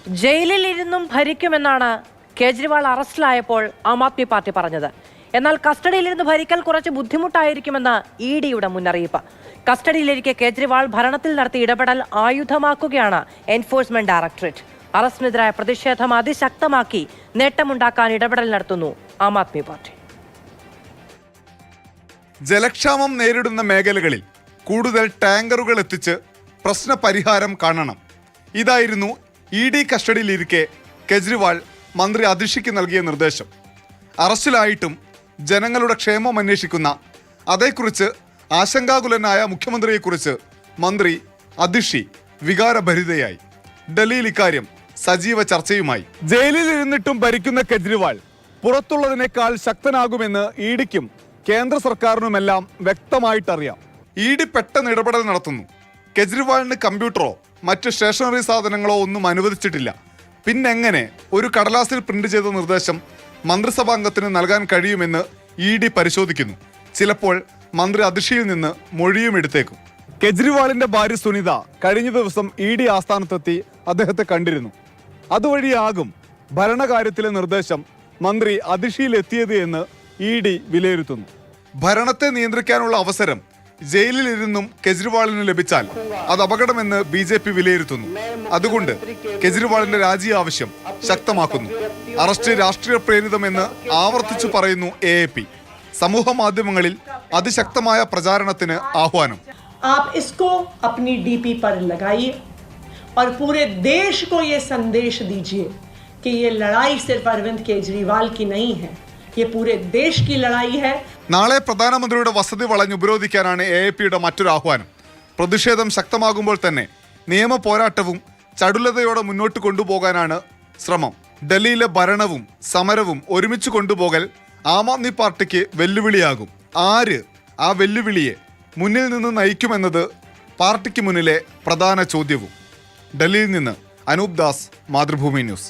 ജയിലിൽ ഇരുന്നും ഭരിക്കുമെന്നാണ് കേജ്രിവാൾ അറസ്റ്റിലായപ്പോൾ ആം ആദ്മി പാർട്ടി പറഞ്ഞത്. എന്നാൽ കസ്റ്റഡിയിലിരുന്ന് ഭരിക്കൽ കുറച്ച് ബുദ്ധിമുട്ടായിരിക്കുമെന്ന് ഇഡിയുടെ മുന്നറിയിപ്പ്. കസ്റ്റഡിയിലിരിക്കെ കേജ്രിവാൾ ഭരണത്തിൽ നടത്തിയ ഇടപെടൽ ആയുധമാക്കുകയാണ് എൻഫോഴ്സ്മെന്റ് ഡയറക്ടറേറ്റ്. അറസ്റ്റിനെതിരായ പ്രതിഷേധം അതിശക്തമാക്കി നേട്ടമുണ്ടാക്കാൻ ഇടപെടൽ നടത്തുന്നു ആം ആദ്മി പാർട്ടി. ജലക്ഷാമം നേരിടുന്ന മേഖലകളിൽ കൂടുതൽ ടാങ്കറുകൾ എത്തിച്ച് പ്രശ്ന പരിഹാരം കാണണം. ഇതായിരുന്നു ഇഡി കസ്റ്റഡിയിലിരിക്കെ കേജ്രിവാൾ മന്ത്രി അതിഷിക്ക് നൽകിയ നിർദ്ദേശം. അറസ്റ്റിലായിട്ടും ജനങ്ങളുടെ ക്ഷേമം അന്വേഷിക്കുന്ന, അതേക്കുറിച്ച് ആശങ്കാകുലനായ മുഖ്യമന്ത്രിയെക്കുറിച്ച് മന്ത്രി അതിഷി വികാരഭരിതയായി. ഡൽഹിയിൽ ഇക്കാര്യം സജീവ ചർച്ചയുമായി. ജയിലിൽ ഇരുന്നിട്ടും ഭരിക്കുന്ന കേജ്രിവാൾ പുറത്തുള്ളതിനേക്കാൾ ശക്തനാകുമെന്ന് ഇഡിക്കും കേന്ദ്ര സർക്കാരിനുമെല്ലാം വ്യക്തമായിട്ടറിയാം. ഇഡി പെട്ടെന്ന് ഇടപെടൽ നടത്തുന്നു. കേജ്രിവാളിന് കമ്പ്യൂട്ടറോ മറ്റ് സ്റ്റേഷനറി സാധനങ്ങളോ ഒന്നും അനുവദിച്ചിട്ടില്ല. പിന്നെങ്ങനെ ഒരു കടലാസിൽ പ്രിന്റ് ചെയ്ത നിർദ്ദേശം മന്ത്രിസഭാംഗത്തിന് നൽകാൻ കഴിയുമെന്ന് ഇഡി പരിശോധിക്കുന്നു. ചിലപ്പോൾ മന്ത്രി അതിഷിയിൽ നിന്ന് മൊഴിയും എടുത്തേക്കും. കേജ്രിവാളിന്റെ ഭാര്യ സുനിത കഴിഞ്ഞ ദിവസം ഇഡി ആസ്ഥാനത്തെത്തി അദ്ദേഹത്തെ കണ്ടിരുന്നു. അതുവഴിയാകും ഭരണകാര്യത്തിലെ നിർദ്ദേശം മന്ത്രി അതിഷിയിൽ എത്തിയത് എന്ന് ഇഡി വിലയിരുത്തുന്നു. ഭരണത്തെ നിയന്ത്രിക്കാനുള്ള അവസരം ജയിലിലിരുന്നും കേജ്രിവാളിന് ലഭിച്ചാൽ അത് അപകടമെന്ന് BJP വിലയിരുത്തുന്നു. അതുകൊണ്ട് കേജ്രിവാളിന്റെ രാജി ആവശ്യം ശക്തമാക്കുന്നു. അറസ്റ്റ് രാഷ്ട്രീയ പ്രേരിതമെന്ന് ആവർത്തിച്ചു പറയുന്നു AAP. സമൂഹ മാധ്യമങ്ങളിൽ അതിശക്തമായ പ്രചാരണത്തിന് ആഹ്വാനം. आप इसको अपनी DP पर लगाइए और पूरे देश को ये संदेश दीजिए कि ये लड़ाई सिर्फ अरविंद केजरीवाल की नहीं है, ये पूरे देश की लड़ाई है. നാളെ പ്രധാനമന്ത്രിയുടെ വസതി വളഞ്ഞ് ഉപരോധിക്കാനാണ് AAPയുടെ മറ്റൊരു ആഹ്വാനം. പ്രതിഷേധം ശക്തമാകുമ്പോൾ തന്നെ നിയമ പോരാട്ടവും ചടുലതയോടെ മുന്നോട്ട് കൊണ്ടുപോകാനാണ് ശ്രമം. ഡൽഹിയിലെ ഭരണവും സമരവും ഒരുമിച്ച് കൊണ്ടുപോകൽ ആം ആദ്മി പാർട്ടിക്ക് വെല്ലുവിളിയാകും. ആര് ആ വെല്ലുവിളിയെ മുന്നിൽ നിന്ന് നയിക്കുമെന്നത് പാർട്ടിക്ക് മുന്നിലെ പ്രധാന ചോദ്യവും. ഡൽഹിയിൽ നിന്ന് അനൂപ് ദാസ്, മാതൃഭൂമി ന്യൂസ്.